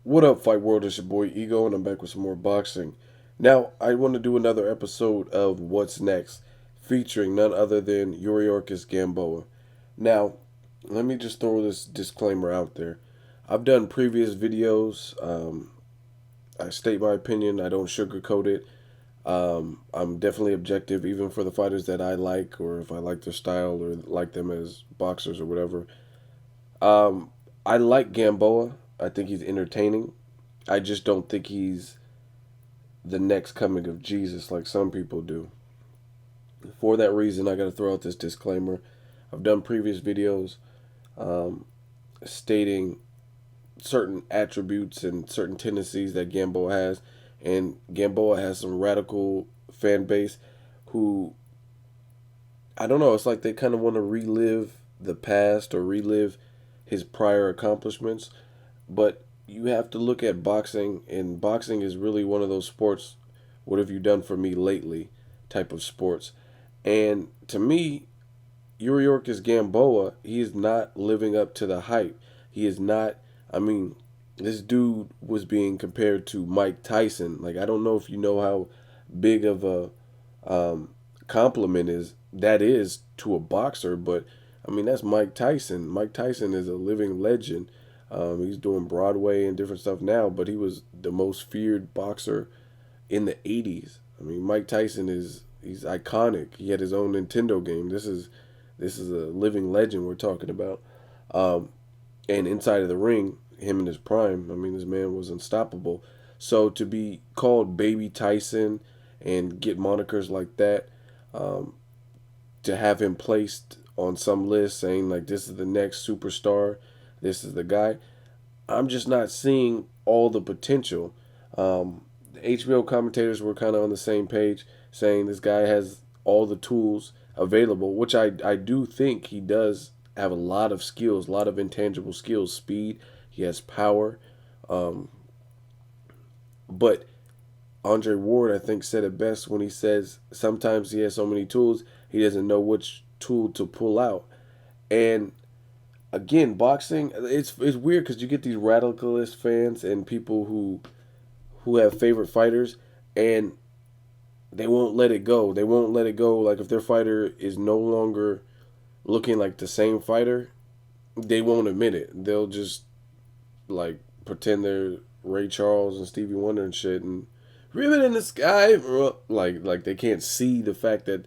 What up, Fight World? It's your boy Ego, and I'm back with some more boxing. Now, I want to do another episode of What's Next, featuring none other than Yuriorkis Gamboa. Now, let me just throw this disclaimer out there. I've done previous videos. I state my opinion. I don't sugarcoat it. I'm definitely objective, even for the fighters that I like, or if I like their style or like them as boxers or whatever. Um, I like Gamboa. I think he's entertaining. I just don't think he's the next coming of Jesus like some people do. For that reason, I got to throw out this disclaimer. I've done previous videos um, stating certain attributes and certain tendencies that Gamboa has, and Gamboa has some radical fan base who, I don't know, it's like they kind of want to relive the past or relive his prior accomplishments. But you have to look at boxing, and boxing is really one of those sports, what have you done for me lately type of sports. And to me, Yuriorkis Gamboa, he is not living up to the hype. He is not, I mean, this dude was being compared to Mike Tyson. Like, I don't know if you know how big of a compliment that is to a boxer, but I mean, that's Mike Tyson. Mike Tyson is a living legend. He's doing Broadway and different stuff now, but he was the most feared boxer in the 80s. I mean, Mike Tyson he's iconic. He had his own Nintendo game. This is a living legend we're talking about. Um, and inside of the ring, him in his prime, I mean, this man was unstoppable. So to be called Baby Tyson and get monikers like that, um, to have him placed on some list saying like this is the next superstar, this is the guy. I'm just not seeing all the potential. The HBO commentators were kind of on the same page, saying this guy has all the tools available, which I do think he does have a lot of skills, a lot of intangible skills, speed. He has power, um, but Andre Ward, I think, said it best when he says sometimes he has so many tools he doesn't know which tool to pull out. And again, boxing, it's weird because you get these radicalist fans and people who have favorite fighters, and they won't let it go. They won't let it go. Like if their fighter is no longer looking like the same fighter, they won't admit it. They'll just like pretend they're Ray Charles and Stevie Wonder and shit, and ribbon in the sky. Like they can't see the fact that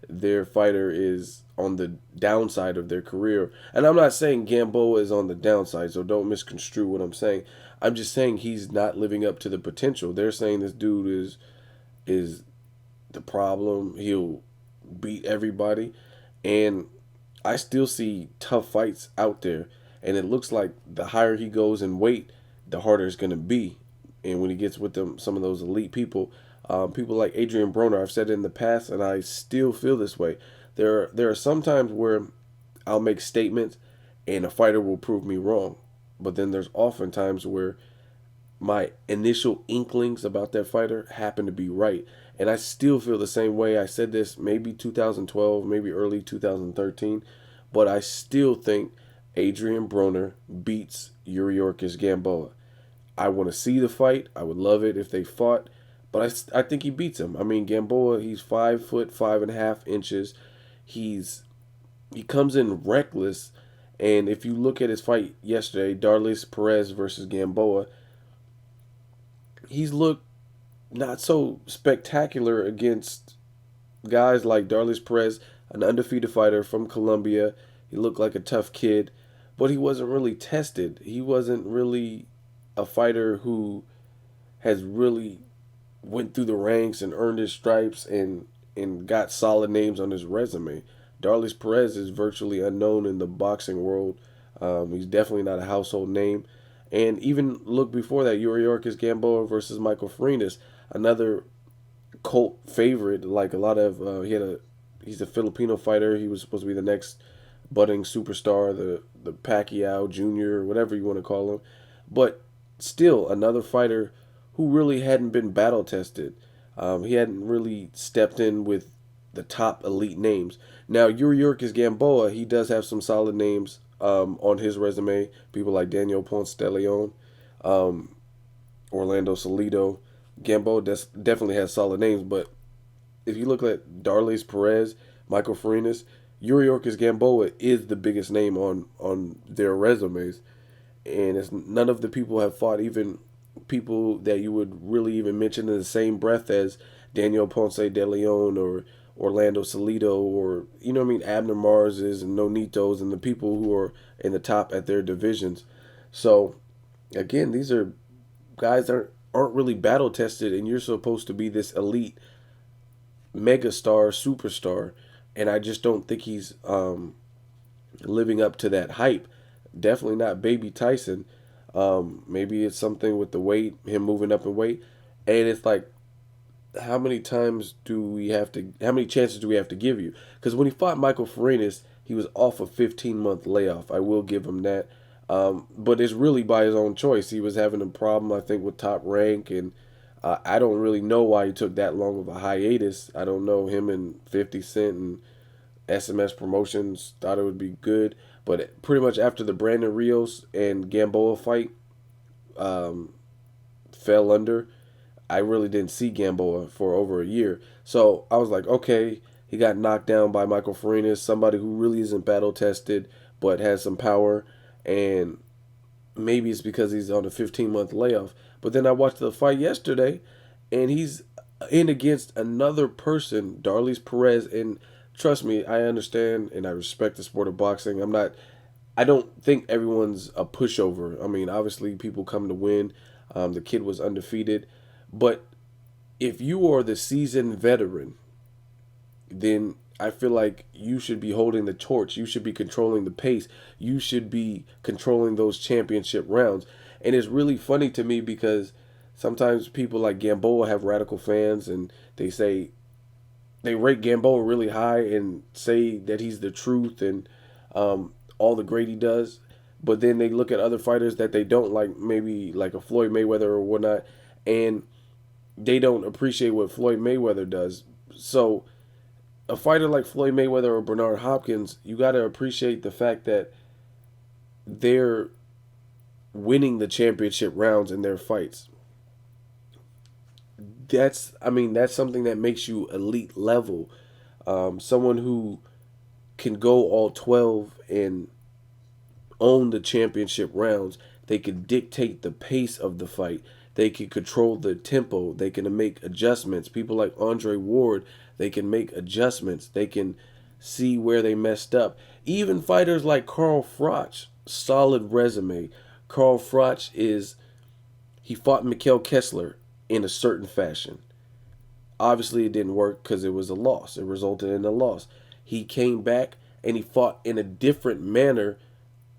their fighter is on the downside of their career. And I'm not saying Gamboa is on the downside, so don't misconstrue what I'm saying. I'm just saying he's not living up to the potential. They're saying this dude is the problem. He'll beat everybody, and I still see tough fights out there. And it looks like the higher he goes in weight, the harder it's gonna be. And when he gets with them, some of those elite people, people like Adrian Broner, I've said it in the past, and I still feel this way. There are some times where I'll make statements, and a fighter will prove me wrong. But then there's often times where my initial inklings about that fighter happen to be right. And I still feel the same way. I said this maybe 2012, maybe early 2013, but I still think Adrian Broner beats Yuriorkis Gamboa. I want to see the fight. I would love it if they fought, but I think he beats him. I mean, Gamboa, he's 5 foot 5.5 inches. He comes in reckless, and if you look at his fight yesterday, Darlis Perez versus Gamboa, he's looked not so spectacular against guys like Darlis Perez, an undefeated fighter from Colombia. He looked like a tough kid, but he wasn't really tested. He wasn't really a fighter who has really went through the ranks and earned his stripes and got solid names on his resume. Darlis Perez is virtually unknown in the boxing world. He's definitely not a household name. And even look before that, Yuriorkis Gamboa versus Michael Farinas, another cult favorite. Like a lot of he's a Filipino fighter. He was supposed to be the next budding superstar, the Pacquiao Junior, whatever you want to call him. But still, another fighter who really hadn't been battle tested. He hadn't really stepped in with the top elite names. Now, Yuriorkis Gamboa, he does have some solid names on his resume. People like Daniel Ponce de Leon. Orlando Salido. Gamboa definitely has solid names, but if you look at Darlis Perez, Michael Farinas, Yuriorkis Gamboa is the biggest name on their resumes, and it's none of the people have fought even people that you would really even mention in the same breath as Daniel Ponce de Leon or Orlando Salido or what I mean, Abner Marses and Nonitos and the people who are in the top at their divisions. So again, these are guys that aren't really battle tested, and you're supposed to be this elite megastar, superstar, and I just don't think he's living up to that hype. Definitely not Baby Tyson. Maybe it's something with the weight, him moving up in weight, and it's like, how many times do we have to? How many chances do we have to give you? Because when he fought Michael Farinas, he was off a 15-month layoff. I will give him that. But it's really by his own choice. He was having a problem, I think, with Top Rank, and I don't really know why he took that long of a hiatus. I don't know. Him and 50 Cent and SMS Promotions thought it would be good, but pretty much after the Brandon Rios and Gamboa fight um, fell under, I really didn't see Gamboa for over a year. So I was like, okay, he got knocked down by Michael Farinas, somebody who really isn't battle tested but has some power, and maybe it's because he's on a 15-month layoff. But then I watched the fight yesterday, and he's in against another person, Darlis Perez, and trust me, I understand and I respect the sport of boxing. I don't think everyone's a pushover. I mean, obviously people come to win. The kid was undefeated, but if you are the seasoned veteran, then I feel like you should be holding the torch. You should be controlling the pace. You should be controlling those championship rounds. And it's really funny to me because sometimes people like Gamboa have radical fans and they rate Gamboa really high and say that he's the truth and all the great he does. But then they look at other fighters that they don't like, maybe like a Floyd Mayweather or whatnot, and they don't appreciate what Floyd Mayweather does. So a fighter like Floyd Mayweather or Bernard Hopkins, you got to appreciate the fact that they're winning the championship rounds in their fights. That's something that makes you elite level. Someone who can go all 12 and own the championship rounds. They can dictate the pace of the fight. They can control the tempo. They can make adjustments. People like Andre Ward, they can make adjustments. They can see where they messed up. Even fighters like Carl Froch, solid resume. Carl Froch he fought Mikhail Kessler in a certain fashion. Obviously, it didn't work because it was a loss. It resulted in a loss. He came back and he fought in a different manner,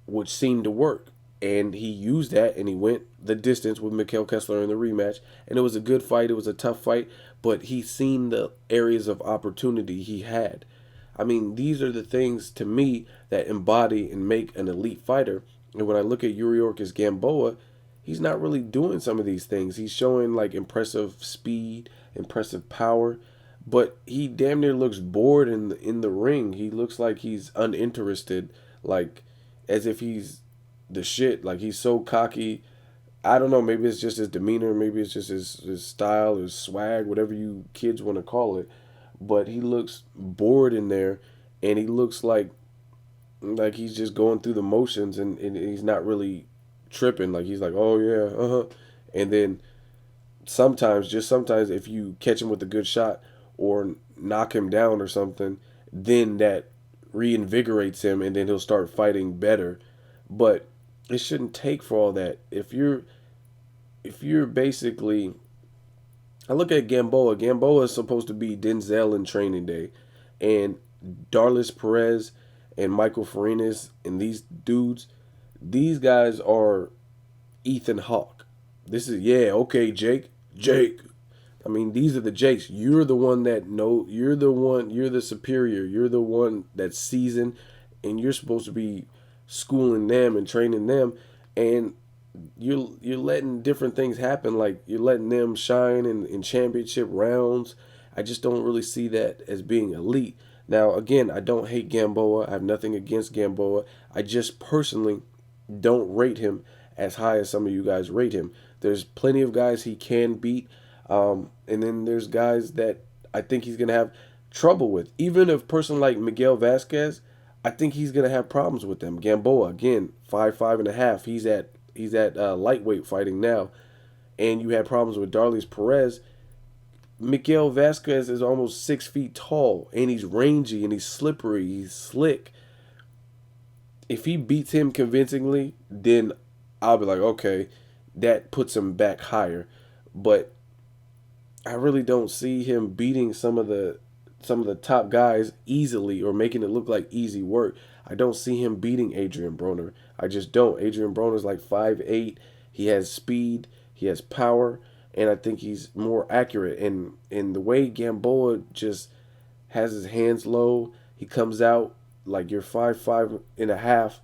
which seemed to work. And he used that and he went the distance with Mikhail Kessler in the rematch. And it was a good fight. It was a tough fight, but he seen the areas of opportunity he had. I mean, these are the things to me that embody and make an elite fighter. And when I look at Yuriorkis Gamboa, he's not really doing some of these things. He's showing like impressive speed, impressive power, but he damn near looks bored in the ring. He looks like he's uninterested, like as if he's the shit. Like he's so cocky. I don't know. Maybe it's just his demeanor. Maybe it's just his style, his swag, whatever you kids want to call it. But he looks bored in there, and he looks like he's just going through the motions, and he's not really tripping. Like he's like, oh yeah, and then just sometimes, if you catch him with a good shot or knock him down or something, then that reinvigorates him, and then he'll start fighting better. But it shouldn't take for all that. If you're basically, I look at Gamboa. Gamboa is supposed to be Denzel in Training Day, and Darlis Perez and Michael Farinas and these dudes, these guys are Ethan Hawke. This is, yeah, okay, Jake. I mean, these are the Jakes. You're the one that know. You're the one. You're the superior. You're the one that's seasoned, and you're supposed to be schooling them and training them, and you're letting different things happen. Like you're letting them shine in championship rounds. I just don't really see that as being elite. Now, again, I don't hate Gamboa. I have nothing against Gamboa. I just personally don't rate him as high as some of you guys rate him. There's plenty of guys he can beat, and then there's guys that I think he's gonna have trouble with. Even a person like Miguel Vasquez, I think he's gonna have problems with them. Gamboa again, 5'5.5". He's at lightweight fighting now, and you had problems with Darlis Perez. Miguel Vasquez is almost 6 feet tall, and he's rangy and he's slippery. He's slick. If he beats him convincingly, then I'll be like, okay, that puts him back higher. But I really don't see him beating some of the top guys easily or making it look like easy work. I don't see him beating Adrian Broner. I just don't. Adrian Broner's like 5'8". He has speed, he has power, and I think he's more accurate. And in the way Gamboa just has his hands low, he comes out like you're 5'5.5".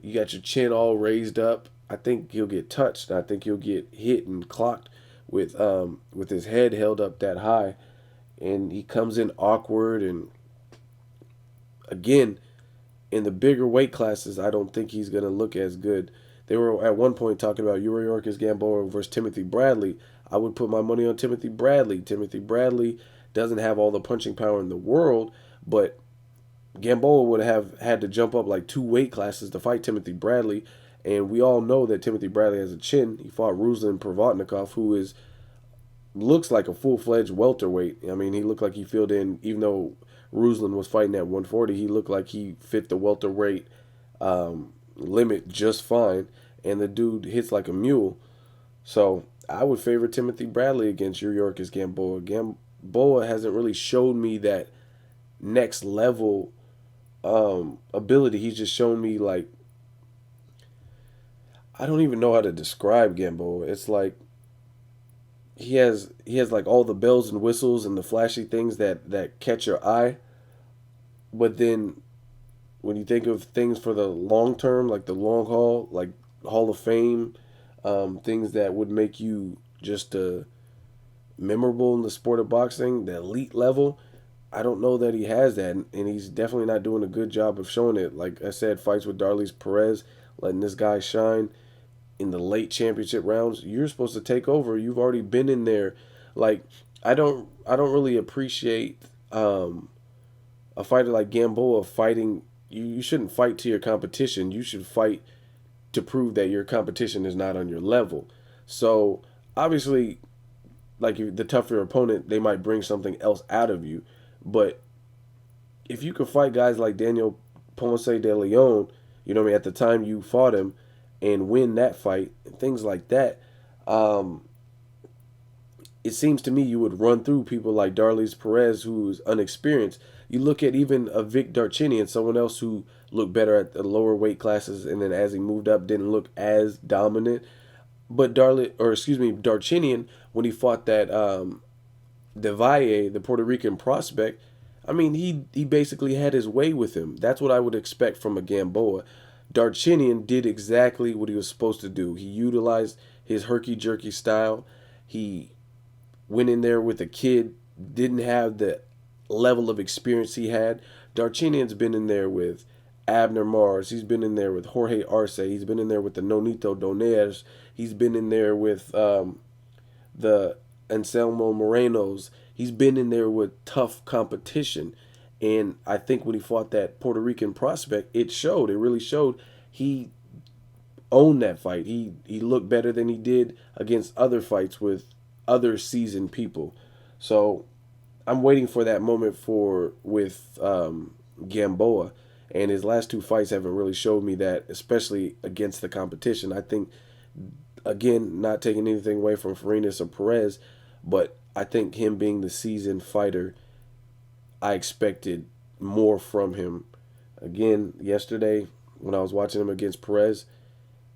You got your chin all raised up. I think he'll get touched. I think he'll get hit and clocked with his head held up that high, and he comes in awkward. And again, in the bigger weight classes, I don't think he's gonna look as good. They were at one point talking about Yuriorkis Gamboa versus Timothy Bradley. I would put my money on Timothy Bradley. Timothy Bradley doesn't have all the punching power in the world, but Gamboa would have had to jump up like 2 weight classes to fight Timothy Bradley. And we all know that Timothy Bradley has a chin. He fought Ruslan Provodnikov, who looks like a full-fledged welterweight. I mean, he looked like he filled in, even though Ruslan was fighting at 140, he looked like he fit the welterweight limit just fine. And the dude hits like a mule. So I would favor Timothy Bradley against Yuriorkis Gamboa. Gamboa hasn't really showed me that next level ability. He's just shown me like, I don't even know how to describe Gamboa. It's like he has like all the bells and whistles and the flashy things that catch your eye, but then when you think of things for the long term, like the long haul, like Hall of Fame, things that would make you just memorable in the sport of boxing, the elite level, I don't know that he has that, and he's definitely not doing a good job of showing it. Like I said, fights with Darlis Perez, letting this guy shine in the late championship rounds. You're supposed to take over. You've already been in there. Like I don't really appreciate a fighter like Gamboa fighting. You shouldn't fight to your competition. You should fight to prove that your competition is not on your level. So obviously, like the tougher your opponent, they might bring something else out of you. But if you could fight guys like Daniel Ponce de Leon, you know what I mean, at the time you fought him, and win that fight and things like that, it seems to me you would run through people like Darlis Perez, who's unexperienced. You look at even a Vic Darchinyan, someone else who looked better at the lower weight classes, and then as he moved up, didn't look as dominant. But Darchinyan, when he fought that De Valle, the Puerto Rican prospect, I mean, he basically had his way with him. That's what I would expect from a Gamboa. Darchinyan did exactly what he was supposed to do. He utilized his herky-jerky style. He went in there with a kid, didn't have the level of experience he had. Darchinyan's been in there with Abner Mars. He's been in there with Jorge Arce. He's been in there with the Nonito Donaires. He's been in there with the Anselmo Morenos. He's been in there with tough competition. And I think when he fought that Puerto Rican prospect, it showed. It really showed. He owned that fight. He looked better than he did against other fights with other seasoned people. So I'm waiting for that moment with Gamboa. And his last 2 fights haven't really showed me that, especially against the competition. I think, again, not taking anything away from Farinas or Perez, but I think him being the seasoned fighter, I expected more from him. Again, yesterday when I was watching him against Perez,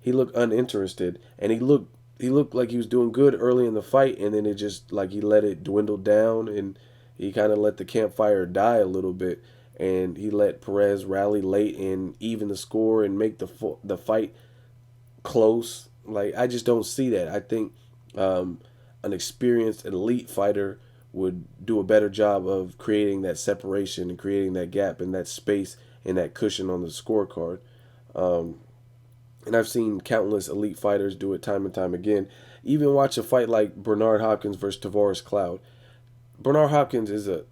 he looked uninterested, and he looked like he was doing good early in the fight, and then it just like he let it dwindle down, and he kind of let the campfire die a little bit, and he let Perez rally late and even the score and make the fight close. Like, I just don't see that. I think an experienced elite fighter would do a better job of creating that separation and creating that gap and that space and that cushion on the scorecard. And I've seen countless elite fighters do it time and time again. Even watch a fight like Bernard Hopkins versus Tavares Cloud. Bernard Hopkins is a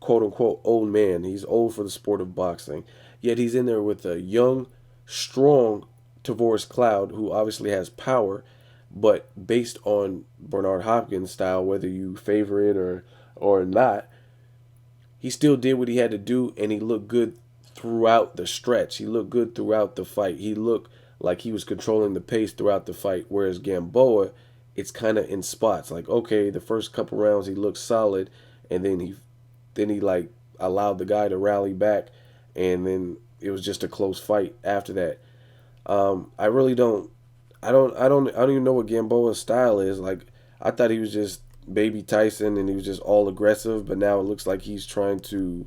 quote unquote old man. He's old for the sport of boxing. Yet he's in there with a young, strong Tavares Cloud who obviously has power, but based on Bernard Hopkins' style, whether you favor it or not, he still did what he had to do, and he looked good throughout the stretch. He looked good throughout the fight. He looked like he was controlling the pace throughout the fight. Whereas Gamboa, it's kind of in spots. Like, okay, the first couple rounds he looked solid, and then he like allowed the guy to rally back, and then it was just a close fight after that. I really don't. I don't even know what Gamboa's style is. Like, I thought he was just baby Tyson and he was just all aggressive, but now it looks like he's trying to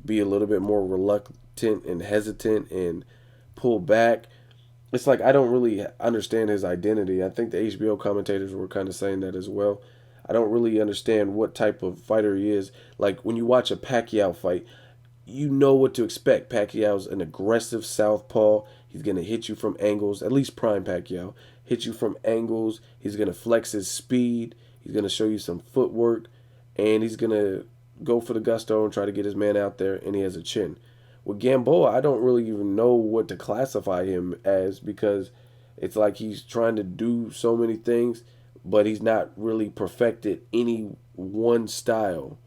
be a little bit more reluctant and hesitant and pull back. It's like I don't really understand his identity. I think the HBO commentators were kind of saying that as well. I don't really understand what type of fighter he is. Like when you watch a Pacquiao fight, you know what to expect. Pacquiao's an aggressive southpaw. He's going to hit you from angles, at least prime Pacquiao. Hit you from angles. He's going to flex his speed. He's going to show you some footwork. And he's going to go for the gusto and try to get his man out there, and he has a chin. With Gamboa, I don't really even know what to classify him as because it's like he's trying to do so many things, but he's not really perfected any one style.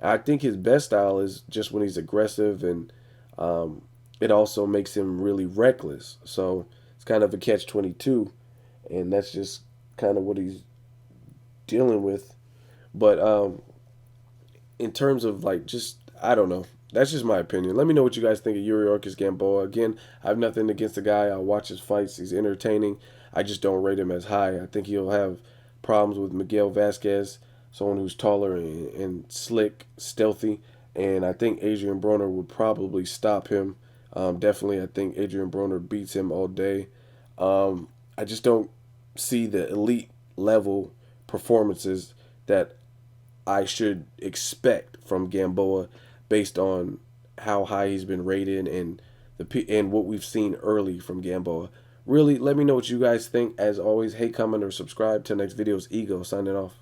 I think his best style is just when he's aggressive, and it also makes him really reckless. So it's kind of a catch-22, and that's just kind of what he's dealing with. But in terms of like just I don't know. That's just my opinion. Let me know what you guys think of Yuriorkis Gamboa. Again, I have nothing against the guy. I watch his fights. He's entertaining. I just don't rate him as high. I think he'll have problems with Miguel Vasquez, someone who's taller and slick, stealthy. And I think Adrian Broner would probably stop him. Definitely, I think Adrian Broner beats him all day. I just don't see the elite level performances that I should expect from Gamboa based on how high he's been rated and what we've seen early from Gamboa. Really, let me know what you guys think. As always, hate, comment, or subscribe. Till next video's Ego signing off.